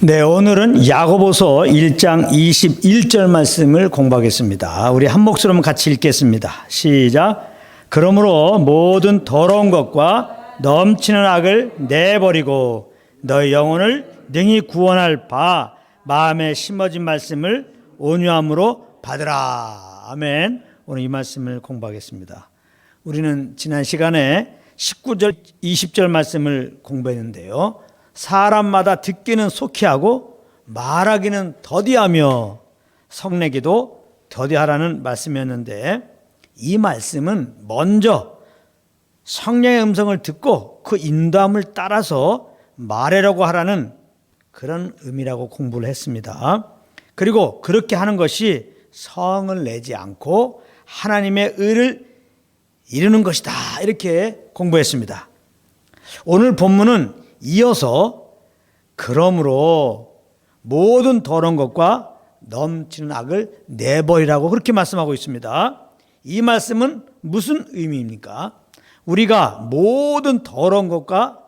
네, 오늘은 야고보서 1장 21절 말씀을 공부하겠습니다. 우리 한 목소리로 같이 읽겠습니다. 시작. 그러므로 모든 더러운 것과 넘치는 악을 내버리고 너희 영혼을 능히 구원할 바 마음에 심어진 말씀을 온유함으로 받으라. 아멘. 오늘 이 말씀을 공부하겠습니다. 우리는 지난 시간에 19절 20절 말씀을 공부했는데요. 사람마다 듣기는 속히 하고 말하기는 더디하며 성내기도 더디하라는 말씀이었는데, 이 말씀은 먼저 성령의 음성을 듣고 그 인도함을 따라서 말하려고 하라는 그런 의미라고 공부를 했습니다. 그리고 그렇게 하는 것이 성을 내지 않고 하나님의 의를 이루는 것이다, 이렇게 공부했습니다. 오늘 본문은 이어서 그러므로 모든 더러운 것과 넘치는 악을 내버리라고 그렇게 말씀하고 있습니다. 이 말씀은 무슨 의미입니까? 우리가 모든 더러운 것과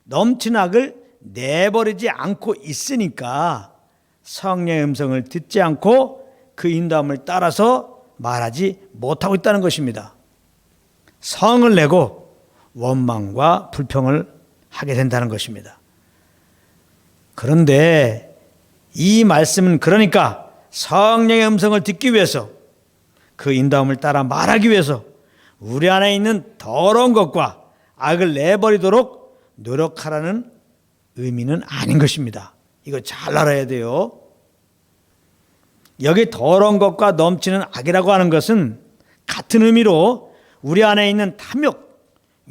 넘치는 악을 내버리지 않고 있으니까 성령의 음성을 듣지 않고 그 인도함을 따라서 말하지 못하고 있다는 것입니다. 성을 내고 원망과 불평을 하게 된다는 것입니다. 그런데 이 말씀은 그러니까 성령의 음성을 듣기 위해서 그 인도함을 따라 말하기 위해서 우리 안에 있는 더러운 것과 악을 내버리도록 노력하라는 의미는 아닌 것입니다. 이거 잘 알아야 돼요. 여기 더러운 것과 넘치는 악이라고 하는 것은 같은 의미로 우리 안에 있는 탐욕,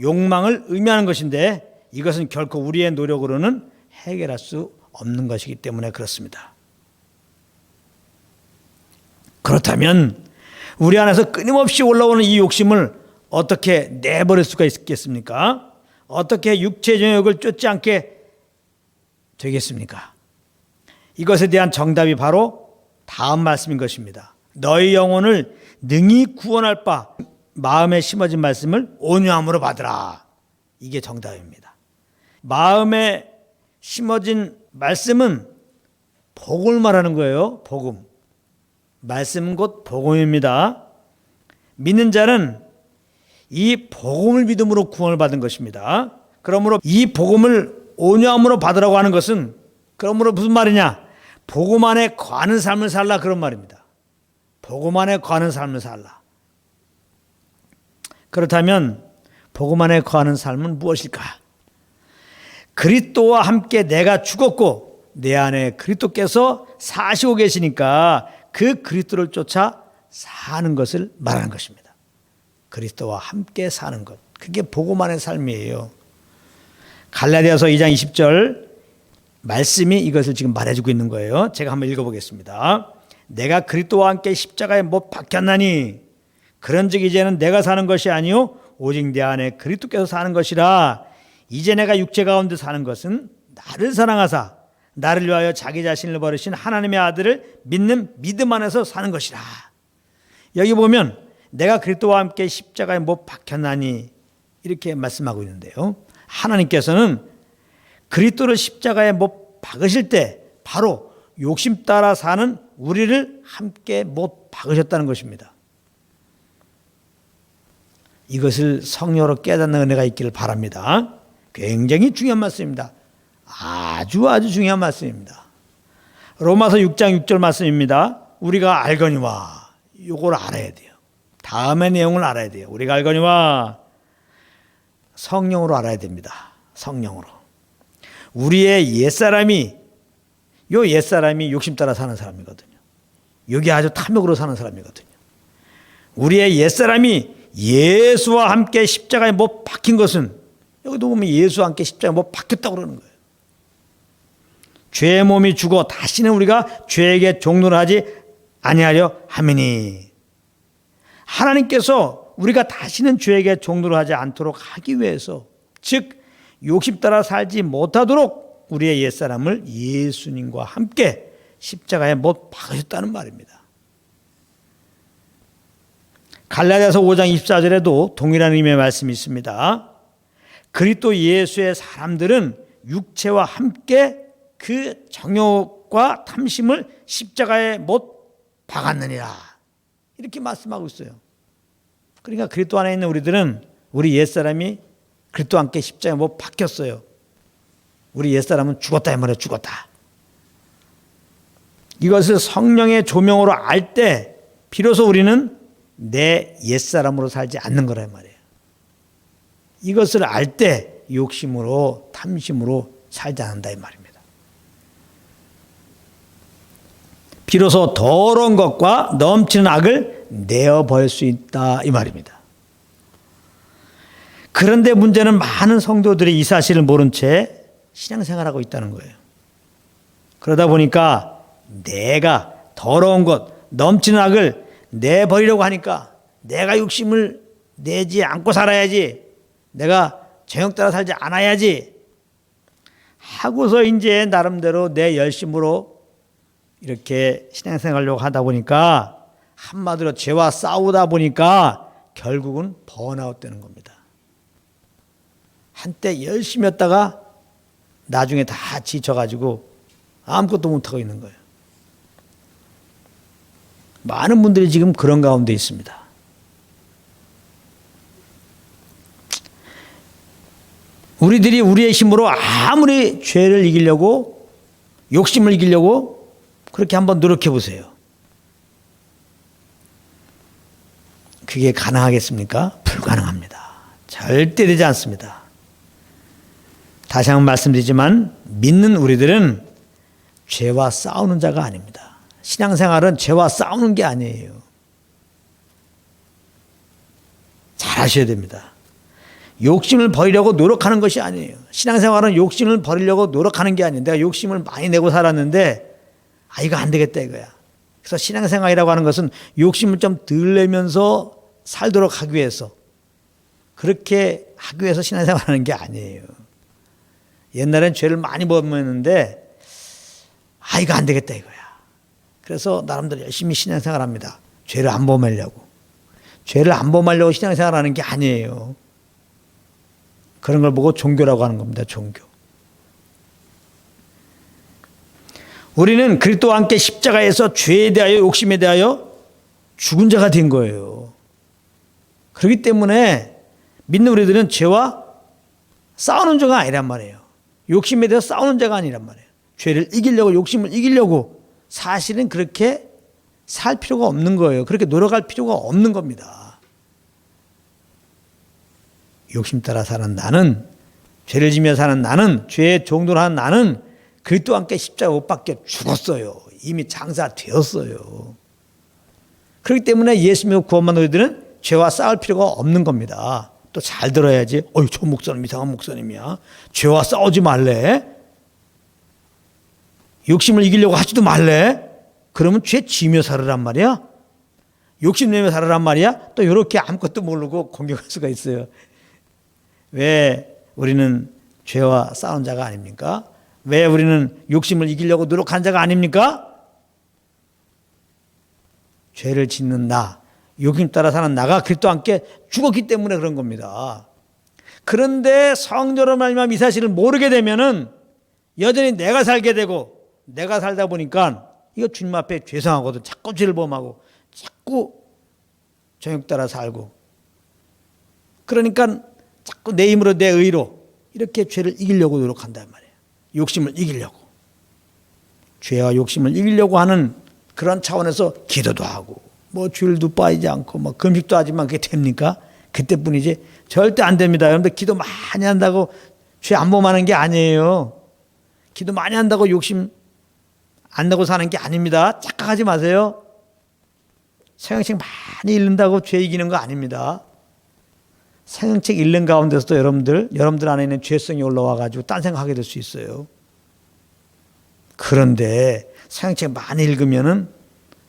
욕망을 의미하는 것인데, 이것은 결코 우리의 노력으로는 해결할 수 없는 것이기 때문에 그렇습니다. 그렇다면 우리 안에서 끊임없이 올라오는 이 욕심을 어떻게 내버릴 수가 있겠습니까? 어떻게 육체의 정욕을 쫓지 않게 되겠습니까? 이것에 대한 정답이 바로 다음 말씀인 것입니다. 너희 영혼을 능히 구원할 바 마음에 심어진 말씀을 온유함으로 받으라. 이게 정답입니다. 마음에 심어진 말씀은 복음을 말하는 거예요. 복음. 말씀은 곧 복음입니다. 믿는 자는 이 복음을 믿음으로 구원을 받은 것입니다. 그러므로 이 복음을 온유함으로 받으라고 하는 것은, 그러므로 무슨 말이냐? 복음 안에 거하는 삶을 살라, 그런 말입니다. 복음 안에 거하는 삶을 살라. 그렇다면 복음 안에 거하는 삶은 무엇일까? 그리스도와 함께 내가 죽었고 내 안에 그리스도께서 사시고 계시니까 그 그리스도를 쫓아 사는 것을 말하는 것입니다. 그리스도와 함께 사는 것, 그게 복음 안의 삶이에요. 갈라디아서 2장 20절 말씀이 이것을 지금 말해주고 있는 거예요. 제가 한번 읽어보겠습니다. 내가 그리스도와 함께 십자가에 못 박혔나니 그런즉 이제는 내가 사는 것이 아니요 오직 내 안에 그리스도께서 사는 것이라. 이제 내가 육체 가운데 사는 것은 나를 사랑하사 나를 위하여 자기 자신을 버리신 하나님의 아들을 믿는 믿음 안에서 사는 것이라. 여기 보면 내가 그리스도와 함께 십자가에 못 박혔나니 이렇게 말씀하고 있는데요. 하나님께서는 그리스도를 십자가에 못 박으실 때 바로 욕심 따라 사는 우리를 함께 못 박으셨다는 것입니다. 이것을 성령으로 깨닫는 은혜가 있기를 바랍니다. 굉장히 중요한 말씀입니다. 아주 중요한 말씀입니다. 로마서 6장 6절 말씀입니다. 우리가 알거니와, 이걸 알아야 돼요. 다음의 내용을 알아야 돼요. 우리가 알거니와, 성령으로 알아야 됩니다. 성령으로. 우리의 옛사람이, 요 옛사람이 욕심 따라 사는 사람이거든요. 여기 아주 탐욕으로 사는 사람이거든요. 우리의 옛사람이 예수와 함께 십자가에 못 박힌 것은, 여기도 보면 예수와 함께 십자가에 못 박혔다고 그러는 거예요. 죄의 몸이 죽어 다시는 우리가 죄에게 종노를 하지 아니하려 함이니, 하나님께서 우리가 다시는 죄에게 종노를 하지 않도록 하기 위해서, 즉 욕심 따라 살지 못하도록 우리의 옛사람을 예수님과 함께 십자가에 못 박으셨다는 말입니다. 갈라디아서 5장 24절에도 동일한 의미의 말씀이 있습니다. 그리스도 예수의 사람들은 육체와 함께 그 정욕과 탐심을 십자가에 못 박았느니라. 이렇게 말씀하고 있어요. 그러니까 그리스도 안에 있는 우리들은 우리 옛사람이 그리스도와 함께 십자가에 못 박혔어요. 우리 옛사람은 죽었다 이 말이에요. 죽었다. 이것을 성령의 조명으로 알 때 비로소 우리는 내 옛사람으로 살지 않는 거란 말이에요. 이것을 알 때 욕심으로 탐심으로 살지 않는다 이 말입니다. 비로소 더러운 것과 넘치는 악을 내어버릴 수 있다 이 말입니다. 그런데 문제는 많은 성도들이 이 사실을 모른 채 신앙생활하고 있다는 거예요. 그러다 보니까 내가 더러운 것, 넘치는 악을 내버리려고 하니까 내가 욕심을 내지 않고 살아야지, 내가 정욕 따라 살지 않아야지 하고서 이제 나름대로 내 열심으로 이렇게 신앙생활하려고 하다 보니까 한마디로 죄와 싸우다 보니까 결국은 번아웃 되는 겁니다. 한때 열심히 했다가 나중에 다 지쳐가지고 아무것도 못하고 있는 거예요. 많은 분들이 지금 그런 가운데 있습니다. 우리들이 우리의 힘으로 아무리 죄를 이기려고, 욕심을 이기려고 그렇게 한번 노력해 보세요. 그게 가능하겠습니까? 불가능합니다. 절대 되지 않습니다. 다시 한번 말씀드리지만 믿는 우리들은 죄와 싸우는 자가 아닙니다. 신앙생활은 죄와 싸우는 게 아니에요. 잘 아셔야 됩니다. 욕심을 버리려고 노력하는 것이 아니에요. 신앙생활은 욕심을 버리려고 노력하는 게 아니에요. 내가 욕심을 많이 내고 살았는데 이거 안 되겠다 이거야. 그래서 신앙생활이라고 하는 것은 욕심을 좀 덜 내면서 살도록 하기 위해서, 그렇게 하기 위해서 신앙생활하는 게 아니에요. 옛날엔 죄를 많이 범했는데 이거 안 되겠다 이거야. 그래서 나름대로 열심히 신앙생활합니다. 죄를 안 범하려고. 죄를 안 범하려고 신앙생활하는 게 아니에요. 그런 걸 보고 종교라고 하는 겁니다. 종교. 우리는 그리스도와 함께 십자가에서 죄에 대하여 욕심에 대하여 죽은 자가 된 거예요. 그렇기 때문에 믿는 우리들은 죄와 싸우는 자가 아니란 말이에요. 욕심에 대해서 싸우는 자가 아니란 말이에요. 죄를 이기려고, 욕심을 이기려고 사실은 그렇게 살 필요가 없는 거예요. 그렇게 노력할 필요가 없는 겁니다. 욕심 따라 사는 나는, 죄를 지며 사는 나는, 죄의 종도를 하는 나는 그리스도와 함께 십자가 못 박혀 죽었어요. 이미 장사되었어요. 그렇기 때문에 예수 믿고 구원받는 우리들은 죄와 싸울 필요가 없는 겁니다. 또 잘 들어야지. 저 목사님 이상한 목사님이야. 죄와 싸우지 말래. 욕심을 이기려고 하지도 말래. 그러면 죄 지며 살으란 말이야. 욕심 내며 살으란 말이야. 또 이렇게 아무것도 모르고 공격할 수가 있어요. 왜 우리는 죄와 싸운 자가 아닙니까? 왜 우리는 욕심을 이기려고 노력한 자가 아닙니까? 죄를 짓는 나, 욕심 따라 사는 나가 그리스도와 함께 죽었기 때문에 그런 겁니다. 그런데 성령으로 말미암아 이 사실을 모르게 되면은 여전히 내가 살게 되고, 내가 살다 보니까 이거 주님 앞에 죄송하거든. 자꾸 죄를 범하고 자꾸 정욕 따라 살고, 그러니까 자꾸 내 힘으로 내 의로 이렇게 죄를 이기려고 노력한단 말이에요. 욕심을 이기려고, 죄와 욕심을 이기려고 하는 그런 차원에서 기도도 하고 주일도 빠지지 않고 금식도 하지만 그게 됩니까? 그때뿐이지 절대 안 됩니다. 여러분들 기도 많이 한다고 죄 안 범하는 게 아니에요. 기도 많이 한다고 욕심 안 내고 사는 게 아닙니다. 착각하지 마세요. 성경책 많이 읽는다고 죄 이기는 거 아닙니다. 성경책 읽는 가운데서도 여러분들 안에 있는 죄성이 올라와가지고 딴 생각하게 될 수 있어요. 그런데 성경책 많이 읽으면은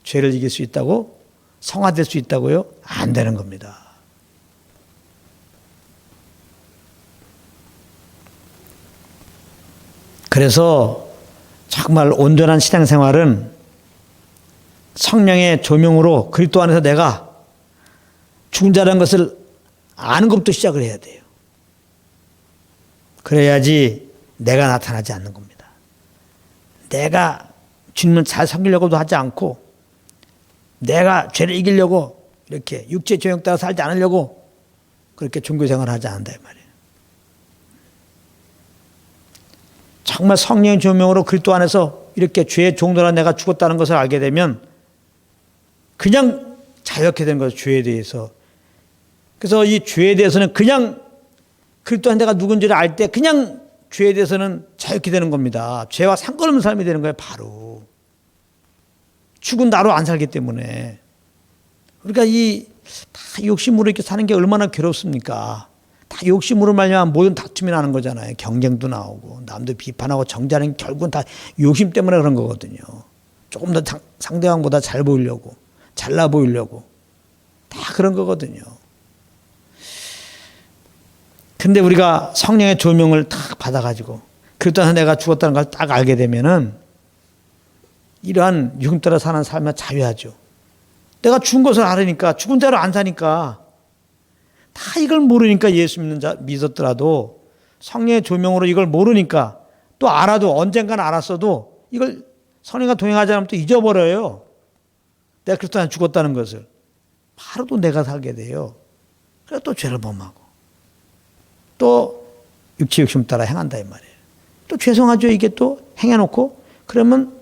죄를 이길 수 있다고, 성화될 수 있다고요? 안 되는 겁니다. 그래서 정말 온전한 신앙생활은 성령의 조명으로 그리스도 안에서 내가 죽은 자라는 것을 아는 것부터 시작을 해야 돼요. 그래야지 내가 나타나지 않는 겁니다. 내가 주님을 잘 섬기려고도 하지 않고 내가 죄를 이기려고 이렇게 육체 조형 따라 살지 않으려고 그렇게 종교생활을 하지 않는다 이 말이에요. 정말 성령의 조명으로 그리스도 안에서 이렇게 죄의 종로라 내가 죽었다는 것을 알게 되면 그냥 자유케 되는 거예요. 죄에 대해서. 그래서 이 죄에 대해서는 그냥 그리스도 한 내가 누군지를 알 때 그냥 죄에 대해서는 자유케 되는 겁니다. 죄와 상관없는 삶이 되는 거예요. 바로. 죽은 나로 안 살기 때문에. 그러니까 이 다 욕심으로 이렇게 사는 게 얼마나 괴롭습니까? 다 욕심으로 말미암아 모든 다툼이 나는 거잖아요. 경쟁도 나오고 남도 비판하고 정죄하는 결국은 다 욕심 때문에 그런 거거든요. 조금 더 상대방보다 잘 보이려고 잘나 보이려고 다 그런 거거든요. 근데 우리가 성령의 조명을 딱 받아가지고 그렇다고 내가 죽었다는 걸 딱 알게 되면은 이러한 육음 따라 사는 삶에 자유하죠. 내가 죽은 것을 알으니까 죽은 대로 안 사니까 다 이걸 모르니까 예수 믿는 자 믿었더라도 성령의 조명으로 이걸 모르니까 또 알아도 언젠가는 알았어도 이걸 성령과 동행하지 않으면 또 잊어버려요. 내가 그리스도 안에 죽었다는 것을. 바로 또 내가 살게 돼요. 그래서 또 죄를 범하고 또 육체 욕심 따라 행한다 이 말이에요. 또 죄송하죠. 이게 또 행해놓고 그러면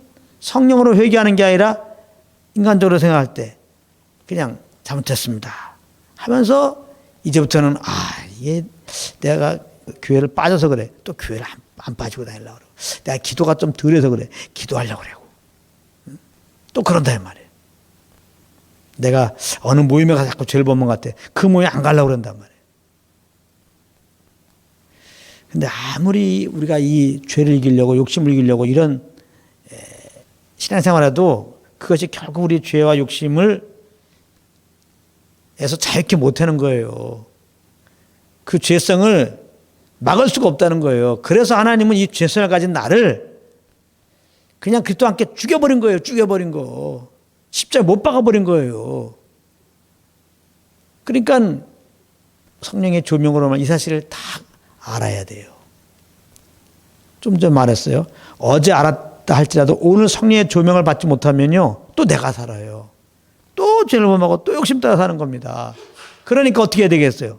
성령으로 회개하는 게 아니라 인간적으로 생각할 때 그냥 잘못했습니다 하면서 이제부터는 얘 내가 교회를 빠져서 그래. 또 교회를 안 빠지고 다니려고 그러고 내가 기도가 좀 덜해서 그래. 기도하려고 그러고 또 그런다 이 말이에요. 내가 어느 모임에 가서 자꾸 죄를 범한 것 같아. 그 모임에 안 가려고 그런단 말이에요. 근데 아무리 우리가 이 죄를 이기려고 욕심을 이기려고 이런 신앙생활에도 그것이 결국 우리 죄와 욕심을 에서 자유케 못하는 거예요. 그 죄성을 막을 수가 없다는 거예요. 그래서 하나님은 이 죄성을 가진 나를 그냥 그리스도와 함께 죽여버린 거예요. 죽여버린 거. 십자가에 못 박아버린 거예요. 그러니까 성령의 조명으로만 이 사실을 다 알아야 돼요. 좀 전에 말했어요. 어제 알았다 할지라도 오늘 성령의 조명을 받지 못하면요. 또 내가 살아요. 또 죄를 범하고 또 욕심 따라 사는 겁니다. 그러니까 어떻게 해야 되겠어요?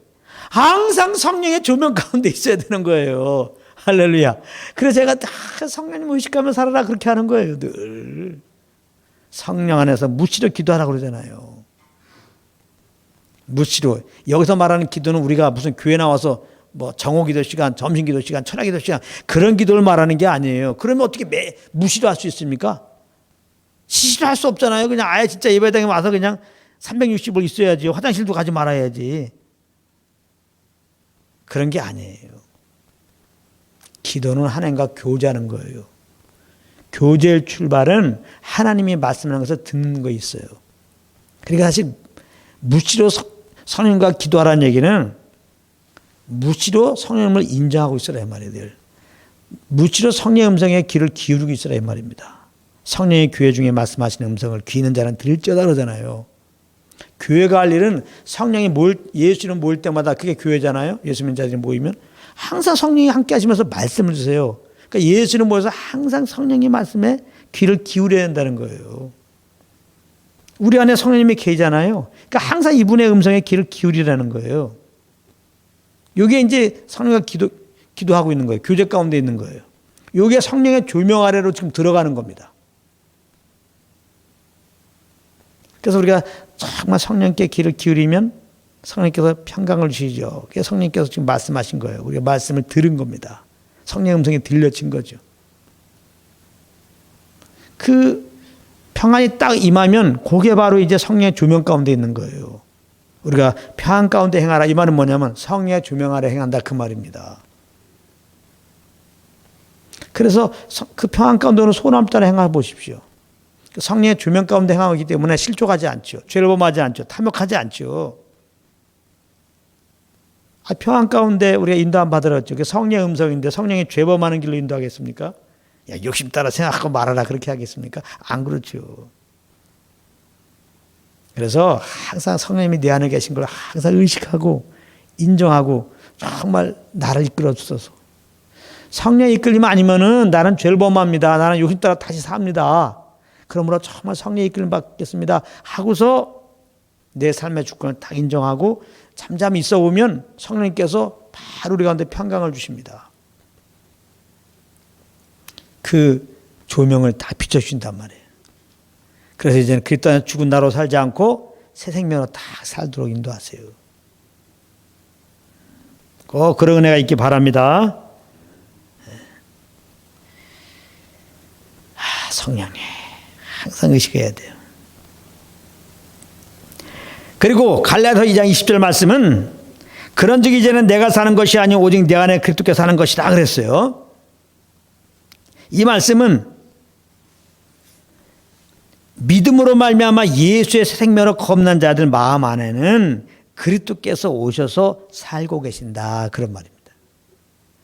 항상 성령의 조명 가운데 있어야 되는 거예요. 할렐루야. 그래서 제가 다 성령님 의식하며 살아라 그렇게 하는 거예요. 늘. 성령 안에서 무시로 기도하라고 그러잖아요. 무시로. 여기서 말하는 기도는 우리가 무슨 교회 나와서 뭐 정오기도 시간, 점심기도 시간, 철야기도 시간 그런 기도를 말하는 게 아니에요. 그러면 어떻게 무시로 할 수 있습니까? 시시로 할 수 없잖아요. 그냥 아예 진짜 예배당에 와서 그냥 360일 있어야지. 화장실도 가지 말아야지. 그런 게 아니에요. 기도는 하나님과 교제하는 거예요. 교제의 출발은 하나님이 말씀하는 것을 듣는 거 있어요. 그러니까 사실 무시로 성령님과 기도하라는 얘기는 무시로 성령님을 인정하고 있으라 이 말이에요. 무시로 성령의 음성에 귀를 기울이고 있으라 이 말입니다. 성령의 교회 중에 말씀하시는 음성을 귀 있는 자는 들을지어다 그러잖아요. 교회가 할 일은 성령이 예수님 모일 때마다 그게 교회잖아요. 예수 믿는 자들이 모이면 항상 성령이 함께 하시면서 말씀을 주세요. 그러니까 예수님 모여서 항상 성령의 말씀에 귀를 기울여야 한다는 거예요. 우리 안에 성령님이 계시잖아요. 그러니까 항상 이분의 음성에 귀를 기울이라는 거예요. 이게 이제 성령과 기도하고 있는 거예요. 교제 가운데 있는 거예요. 이게 성령의 조명 아래로 지금 들어가는 겁니다. 그래서 우리가 정말 성령께 귀를 기울이면 성령께서 평강을 주시죠. 그래서 성령께서 지금 말씀하신 거예요. 우리가 말씀을 들은 겁니다. 성령의 음성이 들려진 거죠. 그 평안이 딱 임하면 그게 바로 이제 성령의 조명 가운데 있는 거예요. 우리가 평안 가운데 행하라 이 말은 뭐냐면 성령의 조명 아래 행한다 그 말입니다. 그래서 그 평안 가운데는 소남 따라 행해 보십시오. 성령의 조명 가운데 행하기 때문에 실족하지 않죠. 죄를 범하지 않죠. 탐욕하지 않죠. 평안 가운데 우리가 인도함 받으랬죠. 성령의 음성인데 성령이 죄 범하는 길로 인도하겠습니까? 야, 욕심 따라 생각하고 말하라 그렇게 하겠습니까? 안 그렇죠. 그래서 항상 성령님이 내 안에 계신 걸 항상 의식하고 인정하고 정말 나를 이끌어 주소서. 성령의 이끌림 아니면은 나는 죄를 범합니다. 나는 욕심 따라 다시 삽니다. 그러므로 정말 성령의 이끌림 받겠습니다. 하고서 내 삶의 주권을 딱 인정하고 잠잠히 있어 보면 성령님께서 바로 우리 가운데 평강을 주십니다. 그 조명을 다 비춰주신단 말이에요. 그래서 이제는 그리스도 안에 죽은 나로 살지 않고 새 생명으로 다 살도록 인도하세요. 꼭 그런 은혜가 있기 바랍니다. 성령님 항상 의식해야 돼요. 그리고 갈라디아서 2장 20절 말씀은 그런즉 이제는 내가 사는 것이 아니오 오직 내 안에 그리스도께서 사는 것이라 그랬어요. 이 말씀은 믿음으로 말미암아 예수의 새 생명으로 거듭난 자들 마음 안에는 그리스도께서 오셔서 살고 계신다 그런 말입니다.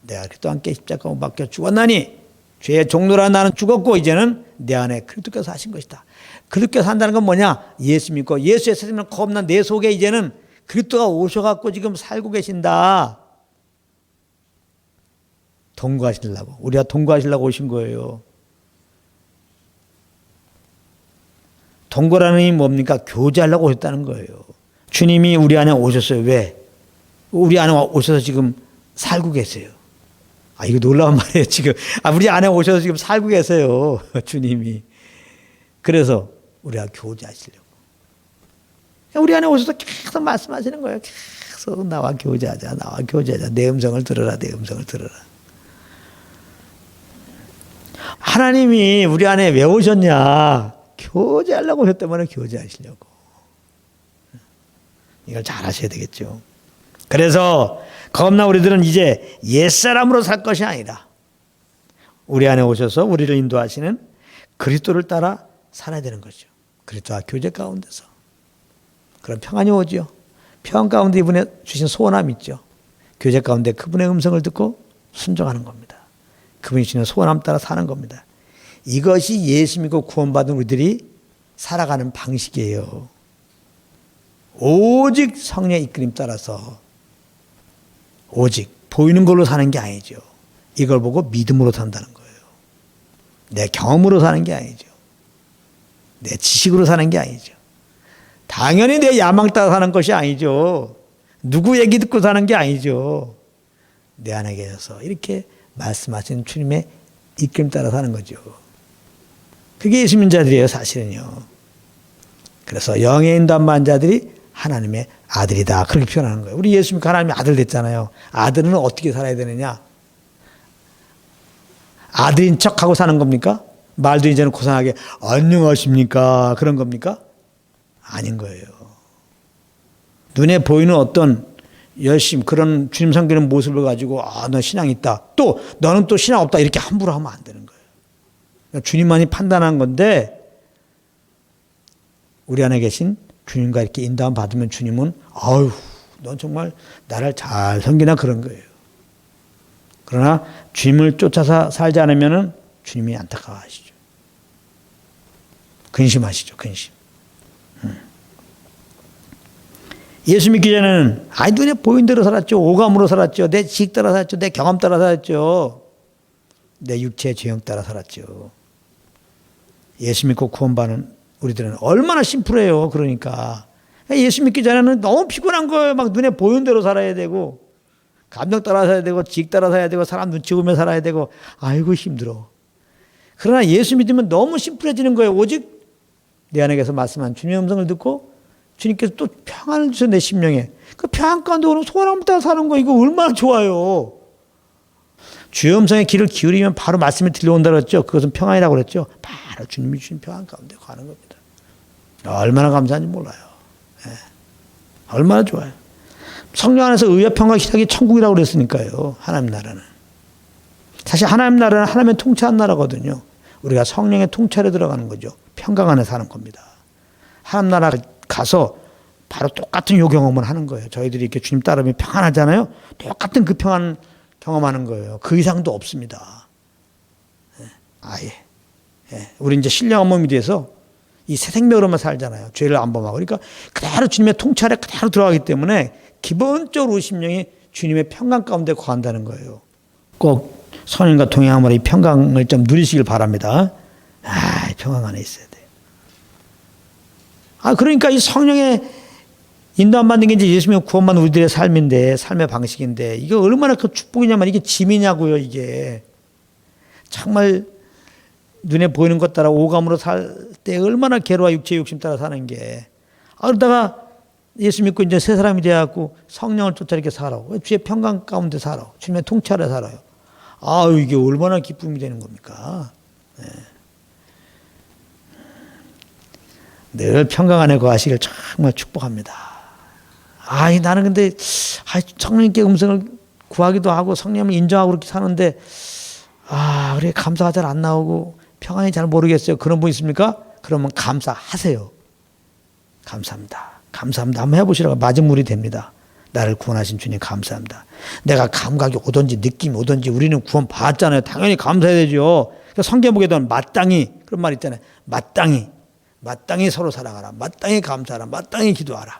내가 그리스도와 함께 십자가 못 박혀 죽었나니 죄의 종로라 나는 죽었고 이제는 내 안에 그리스도께서 사신 것이다. 그리스도께서 산다는 건 뭐냐? 예수 믿고 예수의 새 생명 거듭난 내 속에 이제는 그리스도가 오셔갖고 지금 살고 계신다. 동거하시려고 우리가 동거하시려고 오신 거예요. 동거라는 게 뭡니까? 교제하려고 오셨다는 거예요. 주님이 우리 안에 오셨어요. 왜? 우리 안에 오셔서 지금 살고 계세요. 이거 놀라운 말이에요. 지금 우리 안에 오셔서 지금 살고 계세요. 주님이. 그래서 우리가 교제하시려고. 우리 안에 오셔서 계속 말씀하시는 거예요. 계속 나와 교제하자. 나와 교제하자. 내 음성을 들어라. 내 음성을 들어라. 하나님이 우리 안에 왜 오셨냐? 교제하려고 오셨기 때문에 교제하시려고. 이걸 잘 하셔야 되겠죠. 그래서 겁나 우리들은 이제 옛사람으로 살 것이 아니라 우리 안에 오셔서 우리를 인도하시는 그리스도를 따라 살아야 되는 거죠. 그리스도와 교제 가운데서. 그런 평안이 오죠. 평안 가운데 이분의 주신 소원함이 있죠. 교제 가운데 그분의 음성을 듣고 순종하는 겁니다. 그분이 주시는 소원함 따라 사는 겁니다. 이것이 예수 믿고 구원받은 우리들이 살아가는 방식이에요. 오직 성령의 이끌림 따라서 오직 보이는 걸로 사는 게 아니죠. 이걸 보고 믿음으로 산다는 거예요. 내 경험으로 사는 게 아니죠. 내 지식으로 사는 게 아니죠. 당연히 내 야망 따라 사는 것이 아니죠. 누구 얘기 듣고 사는 게 아니죠. 내 안에 계셔서 이렇게 말씀하신 주님의 이끌림 따라 사는 거죠. 그게 예수 믿는 자들이에요, 사실은요. 그래서 영의 인도함 받은 자들이 하나님의 아들이다. 그렇게 표현하는 거예요. 우리 예수 믿고 하나님의 아들 됐잖아요. 아들은 어떻게 살아야 되느냐? 아들인 척하고 사는 겁니까? 말도 이제는 고상하게 안녕하십니까? 그런 겁니까? 아닌 거예요. 눈에 보이는 어떤 열심, 그런 주님 섬기는 모습을 가지고 너 신앙이 있다. 또 너는 또 신앙 없다. 이렇게 함부로 하면 안 되는 거예요. 그러니까 주님만이 판단한 건데 우리 안에 계신 주님과 이렇게 인도함 받으면 주님은 넌 정말 나를 잘 섬기나 그런 거예요. 그러나 주님을 쫓아서 살지 않으면 주님이 안타까워하시죠. 근심하시죠. 근심. 예수 믿기 전에는 눈에 보인 대로 살았죠. 오감으로 살았죠. 내 지식 따라 살았죠. 내 경험 따라 살았죠. 내 육체의 죄형 따라 살았죠. 예수 믿고 구원받는 우리들은 얼마나 심플해요. 그러니까 예수 믿기 전에는 너무 피곤한 거예요. 막 눈에 보이는 대로 살아야 되고 감정 따라 살아야 되고 지식 따라 살아야 되고 사람 눈치 보며 살아야 되고 아이고 힘들어. 그러나 예수 믿으면 너무 심플해지는 거예요. 오직 내 안에 계서 말씀한 주님의 음성을 듣고 주님께서 또 평안을 주셔 내 심령에. 그 평안 가운데 오늘 소원함 따라 사는 거 이거 얼마나 좋아요. 주의 음성에 귀를 기울이면 바로 말씀이 들려온다고 그랬죠. 그것은 평안이라고 그랬죠. 바로 주님이 주신 평안 가운데 가는 겁니다. 얼마나 감사한지 몰라요. 네. 얼마나 좋아요. 성령 안에서 의와 평화 희락이 천국이라고 그랬으니까요. 하나님 나라는. 사실 하나님 나라는 하나님의 통치한 나라거든요. 우리가 성령의 통찰에 들어가는 거죠. 평강 안에 사는 겁니다. 하나님 나라 가서 바로 똑같은 요 경험을 하는 거예요. 저희들이 이렇게 주님 따르면 평안하잖아요. 똑같은 그 평안 경험하는 거예요. 그 이상도 없습니다. 아예. 우리 이제 신령 몸이 돼서 이 새 생명으로만 살잖아요. 죄를 안 범하고. 그러니까 그대로 주님의 통찰에 그대로 들어가기 때문에 기본적으로 우리 심령이 주님의 평강 가운데 거한다는 거예요. 꼭 성령과 동행함으로 이 평강을 좀 누리시길 바랍니다. 평강 안에 있어야 돼요. 그러니까 이 성령의 인도 안 받는 게 이제 예수님의 구원받는 우리들의 삶인데, 삶의 방식인데, 이게 얼마나 그 축복이냐면 이게 짐이냐고요, 이게. 정말 눈에 보이는 것 따라 오감으로 살 때 얼마나 괴로워 육체의 욕심 따라 사는 게. 그러다가 예수 믿고 이제 새 사람이 되어갖고 성령을 쫓아 이렇게 살아요. 주의 평강 가운데 살아요. 주님의 통치 아래 살아요. 이게 얼마나 기쁨이 되는 겁니까? 네. 늘 평강 안에 거하시길 정말 축복합니다. 나는 근데 성령님께 음성을 구하기도 하고 성령을 인정하고 그렇게 사는데 그래 감사가 잘 안 나오고 평안이 잘 모르겠어요. 그런 분 있습니까? 그러면 감사하세요. 감사합니다. 감사합니다. 한번 해보시라고. 마중물이 됩니다. 나를 구원하신 주님 감사합니다. 내가 감각이 오든지 느낌이 오든지 우리는 구원 받았잖아요. 당연히 감사해야 되죠. 그러니까 성경 보게 되면 마땅히 그런 말 있잖아요. 마땅히 서로 사랑하라. 마땅히 감사하라. 마땅히 기도하라.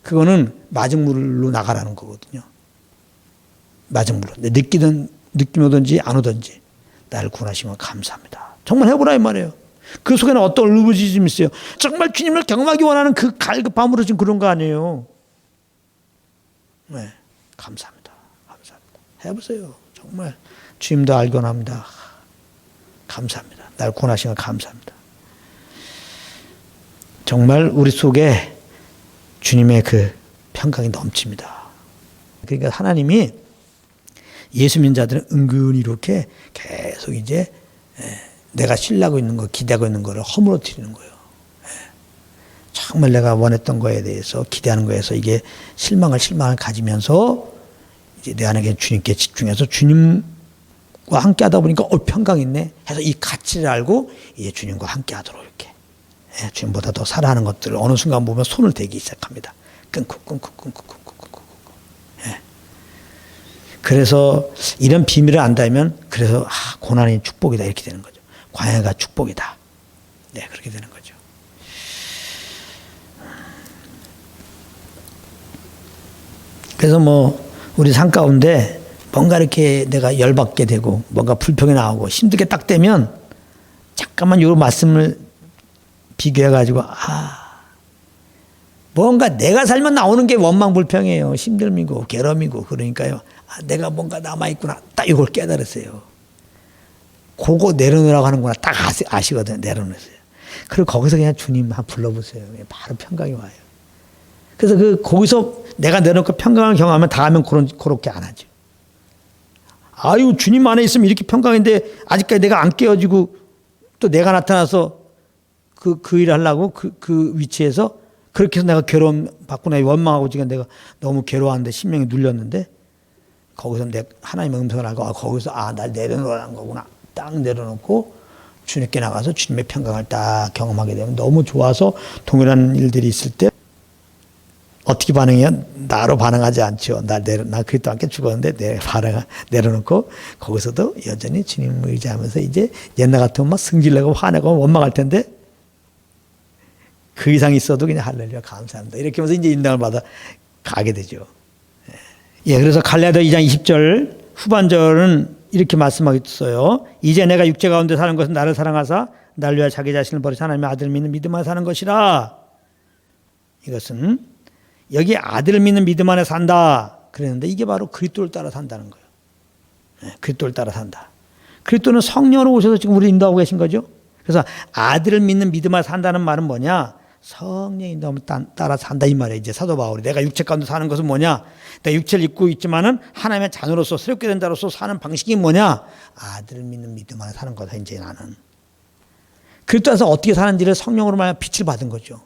그거는 마중물로 나가라는 거거든요. 마중물로. 느낌이 오든지 안 오든지 나를 구원하시면 감사합니다. 정말 해보라 이 말이에요. 그 속에는 어떤 울부짖음이 있어요. 정말 주님을 경험하기 원하는 그 갈급함으로 지금 그런 거 아니에요. 네, 감사합니다. 해보세요. 정말 주님도 알곤 합니다. 감사합니다. 나를 구원하시면 감사합니다. 정말 우리 속에 주님의 그 평강이 넘칩니다. 그러니까 하나님이 예수 믿는 자들은 은근히 이렇게 계속 이제 내가 신뢰하고 있는 거, 기대하고 있는 거를 허물어뜨리는 거예요. 정말 내가 원했던 거에 대해서 기대하는 거에서 이게 실망을 가지면서 이제 내 안에 주님께 집중해서 주님과 함께 하다 보니까 평강 있네 해서 이 가치를 알고 이제 주님과 함께 하도록 이렇게 주님보다 더 사랑하는 것들을 어느 순간 보면 손을 대기 시작합니다. 끊고. 그래서 이런 비밀을 안다면 그래서 고난이 축복이다 이렇게 되는 거죠. 광야가 축복이다. 네, 그렇게 되는 거죠. 그래서 우리 삶 가운데 뭔가 이렇게 내가 열받게 되고 뭔가 불평이 나오고 힘들게 딱 되면 잠깐만 이 말씀을 비교해가지고 뭔가 내가 살면 나오는 게 원망 불평이에요. 힘듦이고 괴로움이고 그러니까요. 내가 뭔가 남아있구나. 딱 이걸 깨달으세요. 그거 내려놓으라고 하는구나. 딱 아시거든요. 내려놓으세요. 그리고 거기서 그냥 주님 한번 불러보세요. 바로 평강이 와요. 그래서 거기서 내가 내려놓고 평강을 경험하면 다음엔 그렇게 안 하죠. 주님 안에 있으면 이렇게 평강인데 아직까지 내가 안 깨어지고 또 내가 나타나서 그 일을 하려고 그 위치에서 그렇게 해서 내가 괴로움 받고 내가 원망하고 지금 내가 너무 괴로워하는데 심령이 눌렸는데 거기서 하나님의 음성을 알고 거기서 날 내려놓으라는 거구나. 딱 내려놓고 주님께 나가서 주님의 평강을 딱 경험하게 되면 너무 좋아서 동일한 일들이 있을 때 어떻게 반응해요? 나로 반응하지 않죠. 나 그리스도와 함께 죽었는데 내려놓고 거기서도 여전히 주님을 의지하면서 이제 옛날 같으면 막 승질내고 화내고 원망할 텐데 그 이상 있어도 그냥 할렐루야 감사합니다. 이렇게 하면서 이제 인당을 받아 가게 되죠. 그래서 갈라디아 2장 20절 후반절은 이렇게 말씀하고 있어요. 이제 내가 육체 가운데 사는 것은 나를 사랑하사 나를 위하여 자기 자신을 버리사 하나님의 아들을 믿는 믿음 안에 사는 것이라. 이것은 여기 아들을 믿는 믿음 안에 산다 그랬는데 이게 바로 그리스도를 따라 산다는 거예요. 그리스도를 따라 산다. 그리스도는 성령으로 오셔서 지금 우리를 인도하고 계신 거죠. 그래서 아들을 믿는 믿음 안에 산다는 말은 뭐냐? 성령의 인도함을 따라 산다 이 말이에요. 이제 사도 바울이 내가 육체 가운데 사는 것은 뭐냐? 내가 육체를 입고 있지만은 하나님의 자녀로서 새롭게 된 자로서 사는 방식이 뭐냐? 아들을 믿는 믿음 안에 사는 거다 이제 나는. 그리스도에서 어떻게 사는지를 성령으로 말하면 빛을 받은 거죠.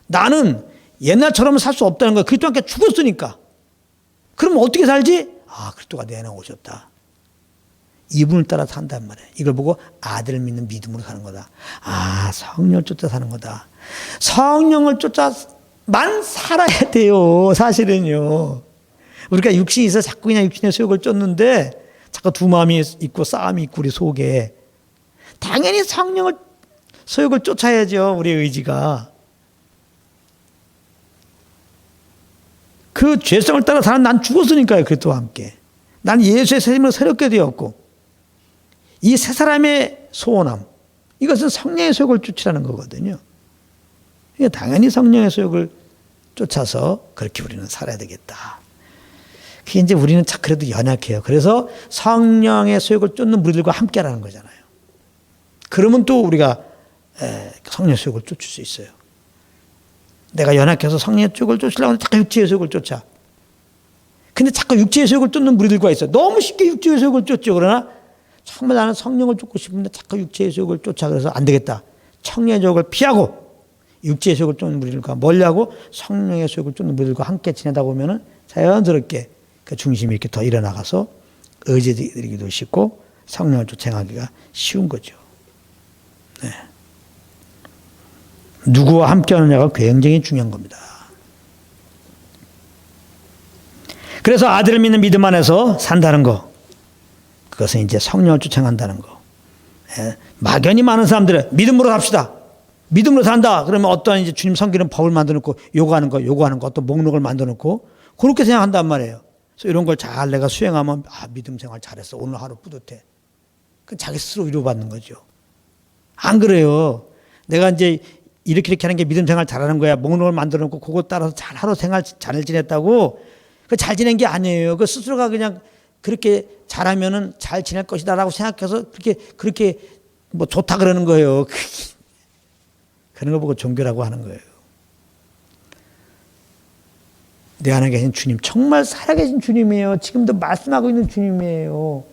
나는 옛날처럼 살 수 없다는 거야. 그리스도와 함께 죽었으니까. 그럼 어떻게 살지? 그리스도가 내 안에 오셨다. 이분을 따라 산단 말이에요. 이걸 보고 아들을 믿는 믿음으로 사는 거다. 성령을 쫓아 사는 거다. 성령을 쫓아만 살아야 돼요. 사실은요. 우리가 육신이 있어 자꾸 그냥 육신의 소욕을 쫓는데 자꾸 두 마음이 있고 싸움이 있고 우리 속에. 당연히 성령을 소욕을 쫓아야죠. 우리의 의지가. 그 죄성을 따라 사는 난 죽었으니까요. 그리스도와 함께. 난 예수의 새 생명으로 새롭게 되었고, 이 세 사람의 소원함, 이것은 성령의 소욕을 쫓으라는 거거든요. 당연히 성령의 소욕을 쫓아서 그렇게 우리는 살아야 되겠다. 그게 이제 우리는 참 그래도 연약해요. 그래서 성령의 소욕을 쫓는 무리들과 함께라는 거잖아요. 그러면 또 우리가 성령의 소욕을 쫓을 수 있어요. 내가 연약해서 성령의 소욕을 쫓으려고 하면 자꾸 육체의 소욕을 쫓아. 근데 자꾸 육체의 소욕을 쫓는 무리들과 있어요. 너무 쉽게 육체의 소욕을 쫓죠. 그러나 정말 나는 성령을 쫓고 싶은데 자꾸 육체의 소욕을 쫓아. 그래서 안 되겠다. 성령의 소욕을 피하고 육체의 소욕을 쫓는 무리들과 멀리하고 성령의 소욕을 쫓는 무리들과 함께 지내다 보면은 자연스럽게 그 중심이 이렇게 더 일어나가서 의지되기도 쉽고 성령을 쫓아 행하기가 쉬운 거죠. 네. 누구와 함께 하느냐가 굉장히 중요한 겁니다. 그래서 아들을 믿는 믿음 안에서 산다는 거, 그것은 이제 성령을 쫓아 행한다는 거. 막연히 많은 사람들은 믿음으로 삽시다. 믿음으로 산다. 그러면 어떤 이제 주님 섬기는 법을 만들어 놓고 요구하는 거, 어떤 목록을 만들어 놓고 그렇게 생각한단 말이에요. 그래서 이런 걸 잘 내가 수행하면 믿음 생활 잘했어. 오늘 하루 뿌듯해. 그 자기 스스로 위로받는 거죠. 안 그래요. 내가 이제 이렇게 하는 게 믿음 생활 잘하는 거야. 목록을 만들어 놓고 그거 따라서 잘 하루 생활 잘 지냈다고 그 잘 지낸 게 아니에요. 그 스스로가 그냥 그렇게 잘하면은 잘 지낼 것이다라고 생각해서 그렇게 뭐 좋다 그러는 거예요. 그런 걸 보고 종교라고 하는 거예요. 내 안에 계신 주님, 정말 살아계신 주님이에요. 지금도 말씀하고 있는 주님이에요.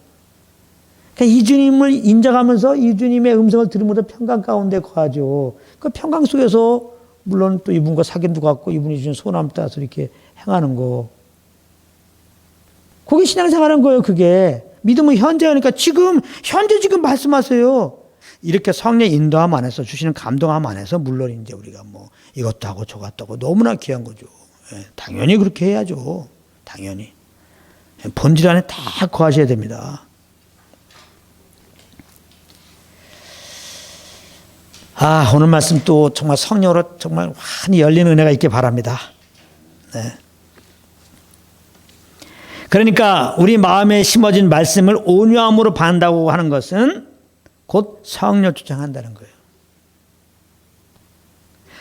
그러니까 이 주님을 인정하면서 이 주님의 음성을 들으면서 평강 가운데 거하죠. 그 평강 속에서 물론 또 이분과 사귐도 갖고 이분이 주신 소원함 따라서 이렇게 행하는 거. 그게 신앙생활한 거예요. 그게 믿음은 현재니까 현재 지금 말씀하세요. 이렇게 성령 인도함 안에서 주시는 감동함 안에서 물론 이제 우리가 뭐 이것도 하고 저것도 하고 너무나 귀한 거죠. 당연히 그렇게 해야죠. 당연히 본질 안에 다 거하셔야 됩니다. 오늘 말씀 또 정말 성령으로 정말 환히 열리는 은혜가 있길 바랍니다. 네. 그러니까 우리 마음에 심어진 말씀을 온유함으로 받는다고 하는 것은 곧 성령 쫓아한다는 거예요.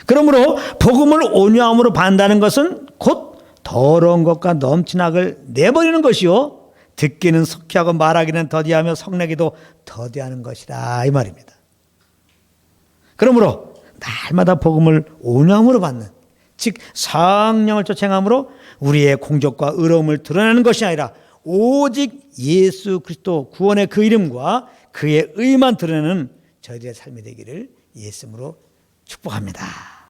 그러므로 복음을 온유함으로 받는다는 것은 곧 더러운 것과 넘친 악을 내버리는 것이요 듣기는 속히하고 말하기는 더디하며 성내기도 더디하는 것이라 이 말입니다. 그러므로 날마다 복음을 온유함으로 받는, 즉 성령을 쫓아 행함으로 우리의 공적과 의로움을 드러내는 것이 아니라 오직 예수 그리스도 구원의 그 이름과 그의 의만 드러내는 저희들의 삶이 되기를 예수님으로 축복합니다.